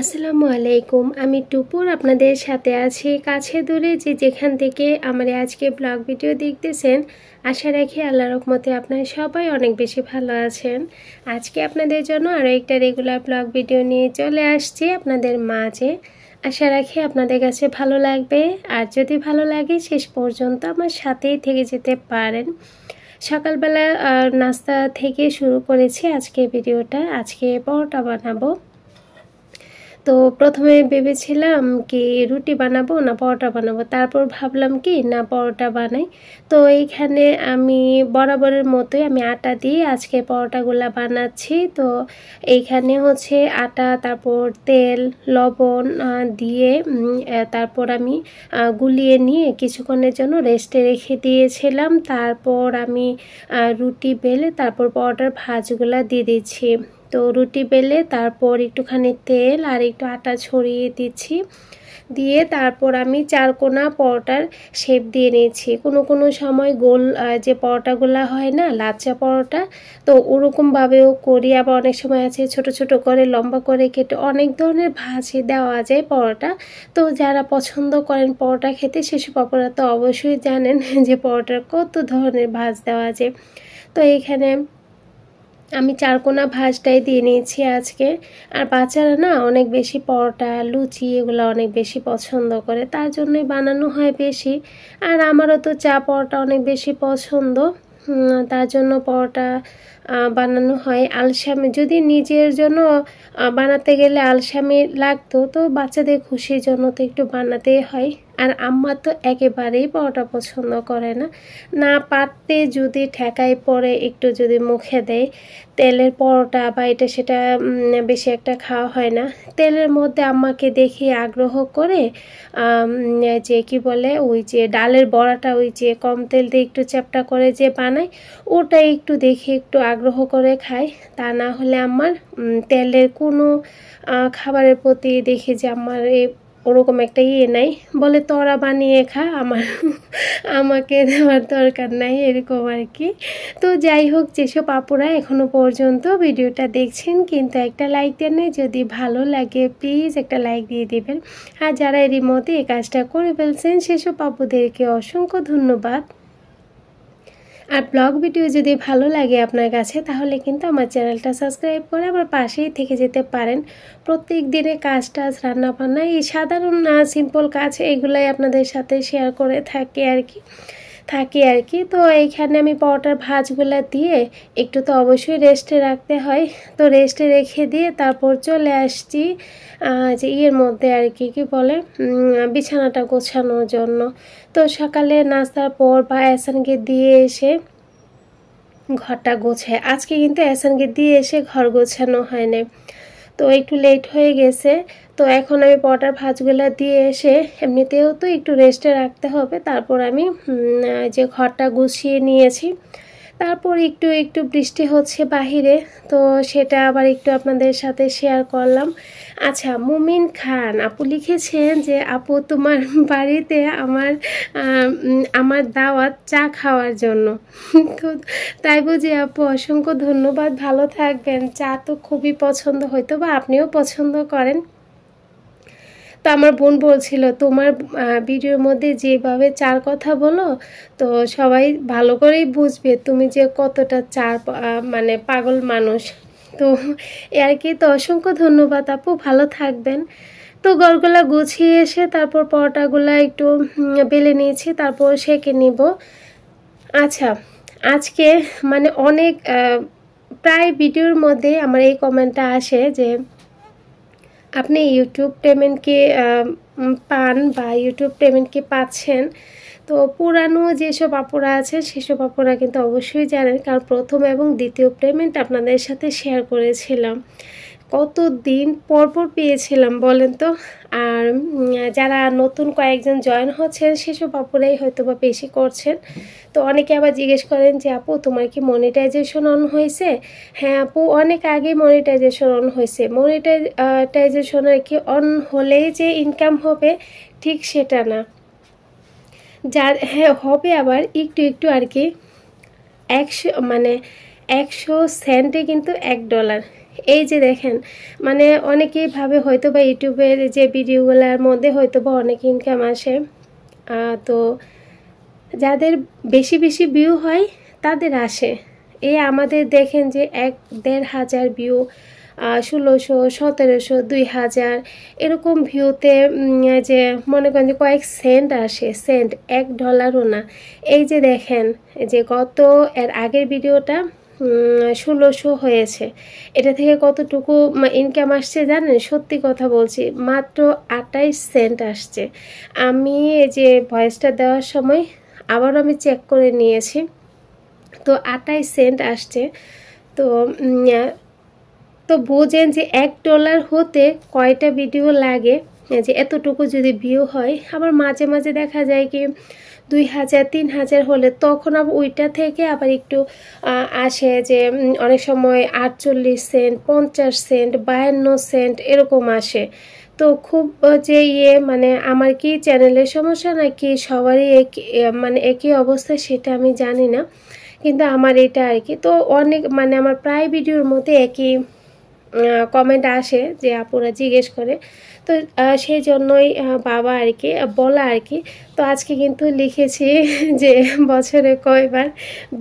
আসসালামু আলাইকুম। আমি টুপুর আপনাদের সাথে আছি কাছে দূরে যে যেখান থেকে আমার আজকে ব্লগ ভিডিও দেখতেছেন। আশা রাখি আল্লাহর রহমতে আপনারা সবাই অনেক বেশি ভালো আছেন। আজকে আপনাদের জন্য আরও একটা রেগুলার ব্লগ ভিডিও নিয়ে চলে আসছি আপনাদের মাঝে। আশা রাখি আপনাদের কাছে ভালো লাগবে, আর যদি ভালো লাগে শেষ পর্যন্ত আমার সাথেই থেকে যেতে পারেন। সকালবেলা নাস্তা থেকে শুরু করেছি আজকে ভিডিওটা। আজকে পরোটা বানাবো। তো প্রথমে ভেবেছিলাম কি রুটি বানাবো না পরোটা বানাবো, তারপর ভাবলাম কি না পরোটা বানাই। তো এইখানে আমি বরাবরের মতোই আমি আটা দিয়ে আজকে পরোটাগুলো বানাচ্ছি। তো এইখানে হচ্ছে আটা, তারপর তেল, লবণ দিয়ে তারপর আমি গুলিয়ে নিয়ে কিছুক্ষণের জন্য রেস্টে রেখে দিয়েছিলাম। তারপর আমি রুটি বেলে তারপর পরোটার ভাঁজগুলো দিয়ে দিচ্ছি। তো রুটি বেলে তারপর একটুখানি তেল আর একটু আটা ছড়িয়ে দিচ্ছি, দিয়ে তারপর আমি চারকোনা পরোটার শেপ দিয়ে নিয়েছি। কোনো সময় গোল যে পরোটাগুলো হয় না, লাচ্চা পরোটা, তো ওরকমভাবেও করি। আবার অনেক সময় আছে ছোট ছোট করে লম্বা করে কেটে অনেক ধরনের ভাঁজে দেওয়া যায় পরোটা। তো যারা পছন্দ করেন পরোটা খেতে সেসব আপনারা তো অবশ্যই জানেন যে পরোটার কত ধরনের ভাঁজ দেওয়া যায়। তো এইখানে আমি চারকোনা ভাঁজটাই দিয়ে নিয়েছি আজকে। আর বাচ্চারা না অনেক বেশি পরোটা, লুচি এগুলো অনেক বেশি পছন্দ করে, তার জন্যই বানানো হয় বেশি। আর আমারও তো চা পরোটা অনেক বেশি পছন্দ, তার জন্য পরোটা বানানো হয়। আলসামি যদি নিজের জন্য বানাতে গেলে আলসামি লাগতো, তো বাচ্চাদের খুশির জন্য তো একটু বানাতেই হয়। আর আম্মা তো একেবারেই পরোটা পছন্দ করে না, না পারতে যদি ঠেকায় পড়ে একটু যদি মুখে দেয় তেলের পরোটা বা এটা সেটা বেশি একটা খাওয়া হয় না। তেলের মধ্যে আম্মাকে দেখে আগ্রহ করে যে কি বলে ওই যে ডালের বড়াটা ওই যে কম তেল দিয়ে একটু চ্যাপটা করে যে বানায়, ওটা একটু দেখে একটু আগ্রহ করে খায়। তা না হলে আমার তেলের কোনো খাবারের প্রতি দেখি যে আমার ওরকম একটা নাই, বলে তোরা বানিয়ে খা, আমাকে দেওয়ার দরকার নাই, এরকম আর কি। তো যাই হোক, যেসব আপুরা এখনও পর্যন্ত ভিডিওটা দেখছেন কিন্তু একটা লাইক দেন নাই, যদি ভালো লাগে প্লিজ একটা লাইক দিয়ে দেবেন। আর যারা এরই মধ্যে এই কাজটা করে ফেলছেন সেসব আপুদেরকে অসংখ্য ধন্যবাদ। আর ব্লগ ভিডিও যদি ভালো লাগে আপনার কাছে তাহলে কিন্তু আমার চ্যানেলটা সাবস্ক্রাইব করে আমার পাশেই থেকে যেতে পারেন। প্রত্যেক দিনে কাজ টাজ রান্নাবান্না এই সাধারণ সিম্পল কাজ এগুলাই আপনাদের সাথে শেয়ার করে থাকি আর কি। তো এইখানে আমি পরোটার ভাঁজগুলো দিয়ে একটু তো অবশ্যই রেস্টে রাখতে হয়, তো রেস্টে রেখে দিয়ে তারপর চলে আসছি যে মধ্যে আর কি বলে বিছানাটা গোছানোর জন্য। তো সকালে নাস্তার পর বা এহসানকে দিয়ে এসে ঘরটা গোছায়। আজকে কিন্তু এহসানকে দিয়ে এসে ঘর গোছানো হয় না, তো একটু লেট হয়ে গেছে। তো এখন আমি পরোটার ভাঁজগুলো দিয়ে এসে এমনিতেও তো একটু রেস্টে রাখতে হবে, তারপর আমি যে ঘরটা গুছিয়ে নিয়েছি। তারপর একটু বৃষ্টি হচ্ছে বাহিরে, তো সেটা আবার একটু আপনাদের সাথে শেয়ার করলাম। আচ্ছা, মুমিন খান আপু লিখেছেন যে আপু তোমার বাড়িতে আমার দাওয়াত চা খাওয়ার জন্য। তো তাই বুঝি আপু, অসংখ্য ধন্যবাদ, ভালো থাকবেন। চা তো খুবই পছন্দ, হয়তো বা আপনিও পছন্দ করেন। তো আমার বোন বলছিল তোমার ভিডিওর মধ্যে যেভাবে চার কথা বলো, তো সবাই ভালো করেই বুঝবে তুমি যে কতটা চার মানে পাগল মানুষ। তো আর কি, তো অসংখ্য ধন্যবাদ আপু, ভালো থাকবেন। তো গড়গুলা গুছিয়ে এসে তারপর পরোটাগুলা একটু বেলে নিয়েছি, তারপর সেঁকে নিব। আচ্ছা, আজকে মানে অনেক প্রায় ভিডিওর মধ্যে আমার এই কমেন্টটা আসে যে আপনি ইউটিউব পেমেন্ট কি পান বা ইউটিউব পেমেন্ট কি পাচ্ছেন। তো পুরানো যেসব আপুরা আছে সেসব আপুরা কিন্তু অবশ্যই জানেন, কারণ প্রথম এবং দ্বিতীয় পেমেন্ট আপনাদের সাথে শেয়ার করেছিলাম। কত দিন পর পেয়েছিলাম বলেন তো। আর যারা নতুন কয়েকজন জয়েন হচ্ছেন সেসব আপুরাই হয়তো বা বেশি করছেন। তো অনেকে আবার জিজ্ঞেস করেন যে আপু তোমার কি মনিটাইজেশন অন হয়েছে। হ্যাঁ আপু, অনেক আগে মনিটাইজেশন অন হয়েছে। মনিটাইজেশন আর কি অন হলেই যে ইনকাম হবে ঠিক সেটা না, যার হ্যাঁ হবে আবার একটু আর কি। 100 সেন্টে কিন্তু $1, এই যে দেখেন, মানে অনেকেই ভাবে হয়তো বা ইউটিউবের যে ভিডিওগুলোর মধ্যে হয়তো বা অনেক ইনকাম আসে, তো যাদের বেশি বেশি ভিউ হয় তাদের আসে। এই আমাদের দেখেন যে 1-1.5 ভিউ, 1600, 1700, 2000 এরকম ভিউতে যে মনে করেন যে কয়েক সেন্ট আসে, সেন্ট $1ও না। এই যে দেখেন যে এর আগের ভিডিওটা 1600 হয়েছে, এটা থেকে কতটুকু ইনকাম আসছে জানেন? সত্যি কথা বলছি, মাত্র 28 সেন্ট আসছে। আমি এই যে ভয়েসটা দেওয়ার সময় আবারও আমি চেক করে নিয়েছি, তো 28 সেন্ট আসছে। তো তো বুঝেন যে $1 হতে কয়টা ভিডিও লাগে, যে এতটুকু যদি ভিউ হয়। আবার মাঝে মাঝে দেখা যায় কি 2000-3000 হলে তখন আবার ওইটা থেকে আবার একটু আসে যে অনেক সময় 48 সেন্ট, 50 সেন্ট, 52 সেন্ট এরকম আসে। তো খুব যে মানে আমার কি চ্যানেলের সমস্যা নাকি সবারই মানে একই অবস্থা সেটা আমি জানি না, কিন্তু আমার এটা আর কি। তো অনেক মানে আমার প্রায় ভিডিওর মধ্যে একই কমেন্ট আসে যে আপুরা জিজ্ঞেস করে, তো সেই জন্যই বাবা আর কি বলা আর কি। তো আজকে কিন্তু লিখেছি যে বছরে কয়বার,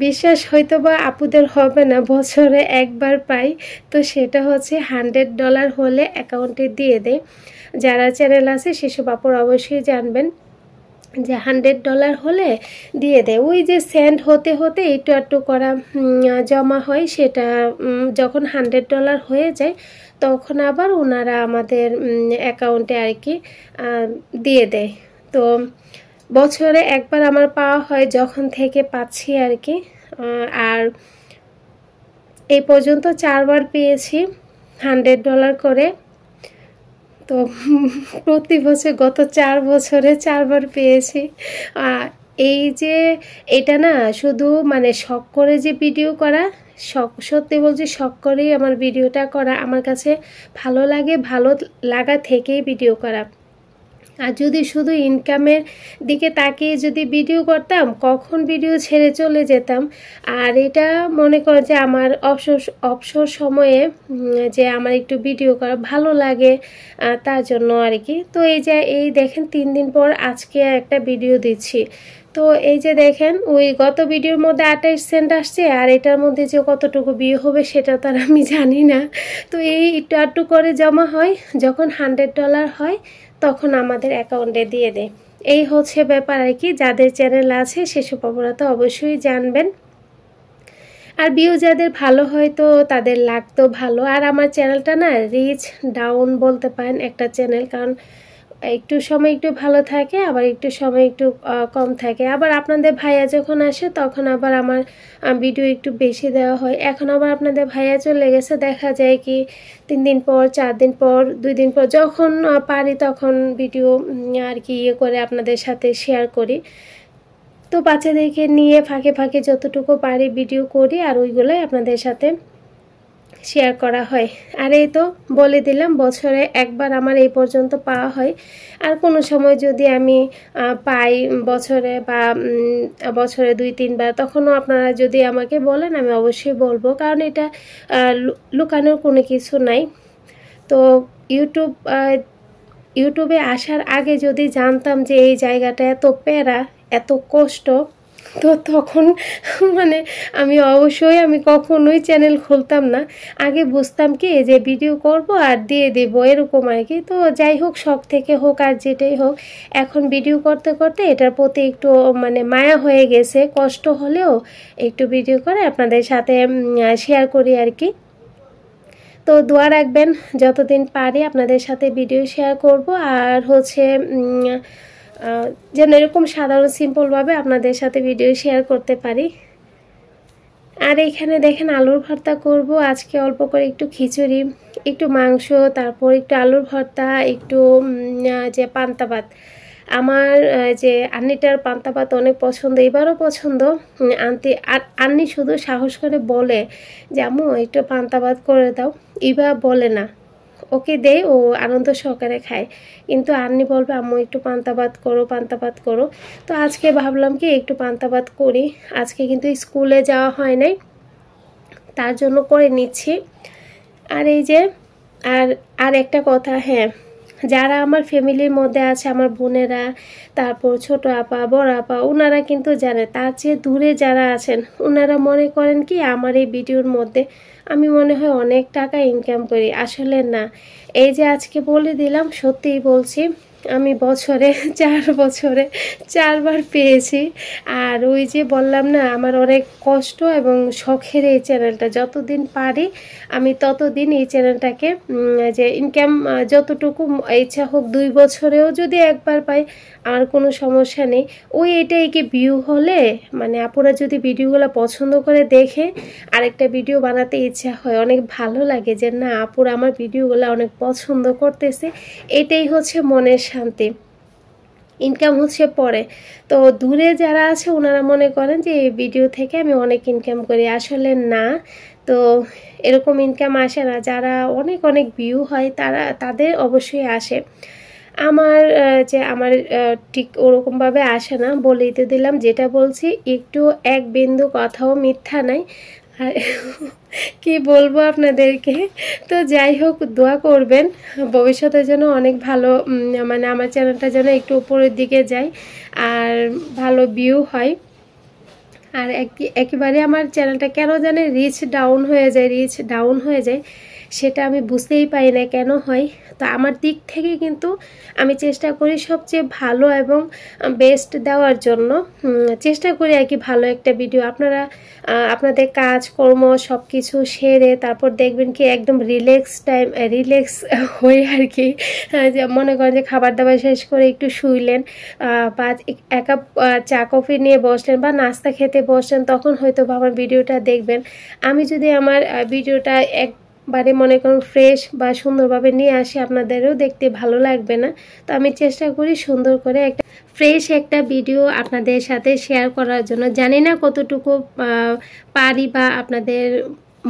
বিশ্বাস হয়তো বা আপুদের হবে না, বছরে একবার পাই। তো সেটা হচ্ছে $100 হলে অ্যাকাউন্টে দিয়ে দেয়। যারা চ্যানেল আছে সেসব আপুরা অবশ্যই জানবেন যে $100 হলে দিয়ে দেয়। ওই যে সেন্ড হতে হতে একটু একটু করা জমা হয়, সেটা যখন $100 হয়ে যায় তখন আবার ওনারা আমাদের অ্যাকাউন্টে আর কি দিয়ে দেয়। তো বছরে একবার আমার পাওয়া হয়, যখন থেকে পাচ্ছি আর কি। আর এই পর্যন্ত 4বার পেয়েছি $100 করে। তো প্রতি বছর গত 4 বছরে 4বার পেয়েছি। এই যে এটা না শুধু মানে শখ করে যে ভিডিও করা, সত্যি বলছি শখ করেই আমার ভিডিওটা করা, আমার কাছে ভালো লাগে, ভালো লাগা থেকেই ভিডিও করা। আর যদি শুধু ইনকামের দিকে তাকিয়ে যদি ভিডিও করতাম, কখন ভিডিও ছেড়ে চলে যেতাম। আর এটা মনে কর যে আমার অবসর সময়ে যে আমার একটু ভিডিও করা ভালো লাগে, তার জন্য আর কি। তো এই দেখেন 3 দিন পর আজকে একটা ভিডিও দিচ্ছি। তো এই যে দেখেন ওই গত ভিডিওর মধ্যে 28 সেন্ট আসছে, আর এটার মধ্যে যে কতটুকু ভিউ হবে সেটা তো আর আমি জানি না। তো এই একটু একটু করে জমা হয়, যখন $100 হয় তখন আমাদের অ্যাকাউন্টে দিয়ে দেয়। এই হচ্ছে ব্যাপার আর কি। যাদের চ্যানেল আছে সেসব আপনারা তো অবশ্যই জানবেন। আর ভিউ যাদের ভালো হয় তো তাদের লাগতো ভালো। আর আমার চ্যানেলটা না রিচ ডাউন বলতে পারেন একটা চ্যানেল, কারণ একটু সময় একটু ভালো থাকে, আবার একটু সময় একটু কম থাকে। আবার আপনাদের ভাইয়া যখন আসে তখন আবার আমার ভিডিও একটু বেশি দেওয়া হয়। এখন আবার আপনাদের ভাইয়া চলে গেছে, দেখা যায় কি 3 দিন পর, 4 দিন পর, 2 দিন পর যখন পারি তখন ভিডিও আর কি করে আপনাদের সাথে শেয়ার করি। তো বাচ্চাদেরকে নিয়ে ফাঁকে ফাঁকে যতটুকু পারি ভিডিও করি, আর ওইগুলোই আপনাদের সাথে শেয়ার করা হয়। আর এই তো বলে দিলাম বছরে একবার আমার এই পর্যন্ত পাওয়া হয়। আর কোনো সময় যদি আমি পাই বছরে বা বছরে 2-3 বার, তখনও আপনারা যদি আমাকে বলেন আমি অবশ্যই বলবো, কারণ এটা লুকানোর কোনো কিছু নাই। তো ইউটিউবে আসার আগে যদি জানতাম যে এই জায়গাটা এত প্যারা, এত কষ্ট, তো তখন মানে আমি কখনোই চ্যানেল খুলতাম না। আগে বুঝতাম কি যে ভিডিও করব আর দিয়ে দেবো এরকম আর কি। তো যাই হোক, শখ থেকে হোক আর যেটাই হোক, এখন ভিডিও করতে করতে এটার প্রতি একটু মানে মায়া হয়ে গেছে। কষ্ট হলেও একটু ভিডিও করে আপনাদের সাথে শেয়ার করি আর কি। তো দোয়া রাখবেন, যতদিন পারি আপনাদের সাথে ভিডিও শেয়ার করব। আর হচ্ছে যেন এরকম সাধারণ সিম্পলভাবে আপনাদের সাথে ভিডিও শেয়ার করতে পারি। আর এখানে দেখেন আলুর ভর্তা করব আজকে, অল্প করে একটু খিচুড়ি, একটু মাংস, তারপর একটু আলুর ভর্তা, একটু যে পান্তা ভাত। আমার যে আন্নিটার পান্তা ভাত অনেক পছন্দ, এবারও পছন্দ। আন্নি শুধু সাহস করে বলে যে আম্মু একটু পান্তা ভাত করে দাও, এবার বলে না, ওকে দেয়, ও আনন্দ সহকারে খায়। কিন্তু আন্নি বলবে আম্মু একটু পান্তা ভাত করো, পান্তা ভাত করো। তো আজকে ভাবলাম কি একটু পান্তা ভাত করি। আজকে কিন্তু স্কুলে যাওয়া হয় নাই, তার জন্য করে নিচ্ছি। আর এই যে আর আর একটা কথা, হ্যাঁ, যারা আমার ফ্যামিলির মধ্যে আছে, আমার বোনেরা, তারপর ছোট আপা, বড় আপা, ওনারা কিন্তু জানে। তার চেয়ে দূরে যারা আছেন ওনারা মনে করেন কি আমার এই ভিডিওর মধ্যে আমি মনে হয় অনেক টাকা ইনকাম করি। আসলে না, এই যে আজকে বলে দিলাম, সত্যিই বলছি, আমি বছরে 4 বছরে 4 বার পেয়েছি। আর ওই যে বললাম না, আমার অনেক কষ্ট এবং শখের এই চ্যানেলটা, যতদিন পারি আমি ততদিন এই চ্যানেলটাকে যে ইনকাম যতটুকু ইচ্ছা হোক, 2 বছরেও যদি একবার পাই আমার কোনো সমস্যা নেই। ওই এটাই কি ভিউ হলে, মানে আপুরা যদি ভিডিওগুলো পছন্দ করে দেখে আরেকটা ভিডিও বানাতে ইচ্ছা হয়, অনেক ভালো লাগে যে না আপুরা আমার ভিডিওগুলো অনেক পছন্দ করতেছে, এটাই হচ্ছে মনের শান্তি। ইনকাম হচ্ছে পরে। তো দূরে যারা আছে ওনারা মনে করেন যে এই ভিডিও থেকে আমি অনেক ইনকাম করি। আসলে না, তো এরকম ইনকাম আসে না। যারা অনেক অনেক ভিউ হয় তাদের অবশ্যই আসে। আমার ঠিক ওরকমভাবে আসে না, বলেই তো দিলাম। যেটা বলছি একটু এক বিন্দু কথাও মিথ্যা নাই। আর কি বলবো আপনাদেরকে, তো যাই হোক দোয়া করবেন ভবিষ্যতের জন্য অনেক ভালো, মানে আমার চ্যানেলটা যেন একটু উপরের দিকে যায় আর ভালো ভিউ হয়। আর একেবারে আমার চ্যানেলটা কেন জানে রিচ ডাউন হয়ে যায় সেটা আমি বুঝতেই পারি না কেন হয়। তো আমার দিক থেকে কিন্তু আমি চেষ্টা করি সবচেয়ে ভালো এবং বেস্ট দেওয়ার জন্য, চেষ্টা করি আর কি ভালো একটা ভিডিও। আপনারা আপনাদের কাজকর্ম সব কিছু সেরে তারপর দেখবেন কি একদম রিল্যাক্স হয়ে আর কি, যে মনে করেন যে খাবার দাবার শেষ করে একটু শুইলেন বা এক কাপ চা কফি নিয়ে বসলেন বা নাস্তা খেতে বসলেন, তখন হয়তো আমার ভিডিওটা দেখবেন। আমি যদি আমার ভিডিওটা একবারে মনে করুন ফ্রেশ বা সুন্দরভাবে নিয়ে আসি, আপনাদেরও দেখতে ভালো লাগবে না। তো আমি চেষ্টা করি সুন্দর করে একটা ফ্রেশ একটা ভিডিও আপনাদের সাথে শেয়ার করার জন্য। জানি না কতটুকু পারি বা আপনাদের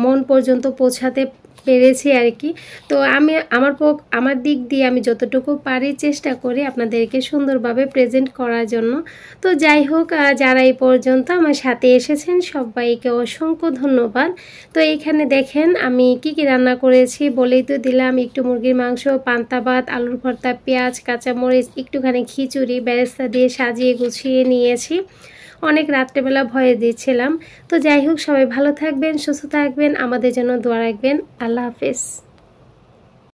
মন পর্যন্ত পৌঁছাতে পেরেছি আর কি। তো আমি আমার দিক দিয়ে আমি যতটুকু পারি চেষ্টা করি আপনাদেরকে সুন্দরভাবে প্রেজেন্ট করার জন্য। তো যাই হোক, যারা এই পর্যন্ত আমার সাথে এসেছেন সবাইকে অসংখ্য ধন্যবাদ। তো এইখানে দেখেন আমি কি রান্না করেছি বলেই তো দিলাম। একটু মুরগির মাংস, পান্তা ভাত, আলুর ভর্তা, পেঁয়াজ, কাঁচামরিচ, একটুখানি খিচুড়ি বেরেস্তা দিয়ে সাজিয়ে গুছিয়ে নিয়েছি। অনেক রাত্রেবেলা ভয়ে দিচ্ছিলাম। তো যাই হোক, সবাই ভালো থাকবেন, সুস্থ থাকবেন, আমাদের জন্য দোয়া রাখবেন। আল্লাহ হাফেজ।